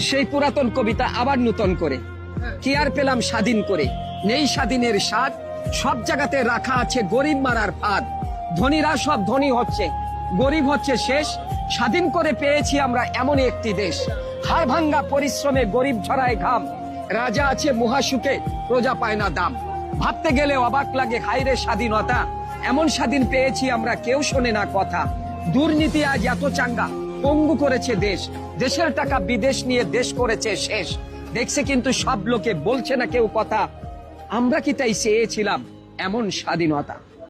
সেই পুরাতন কবিতা আবার নূতন করে, কি আর পেলাম স্বাধীন করে, নেই স্বাধীনের স্বাদ, সব জায়গাতে রাখা আছে গরিব মারার ফাঁদ। ধনীরা সব ধনী হচ্ছে, গরিব হচ্ছে শেষ। স্বাধীন করে পেয়েছি আমরা এমন একটি দেশ, হাড় ভাঙ্গা পরিশ্রমে গরিব ঝরায় ঘাম, রাজা আছে মহাসুখে প্রজা পায় না দাম। ভাবতে গেলে অবাক লাগে, হায়রে স্বাধীনতা, এমন স্বাধীন পেয়েছি আমরা কেউ শোনে না কথা। দুর্নীতি আজ এত চাঙ্গা, পঙ্গু করেছে দেশ, দেশের টাকা বিদেশ নিয়ে দেশ করেছে শেষ। দেখছে কিন্তু সব লোকে, বলছে না কেউ কথা। আমরা কি তাই চেয়েছিলাম এমন স্বাধীনতা?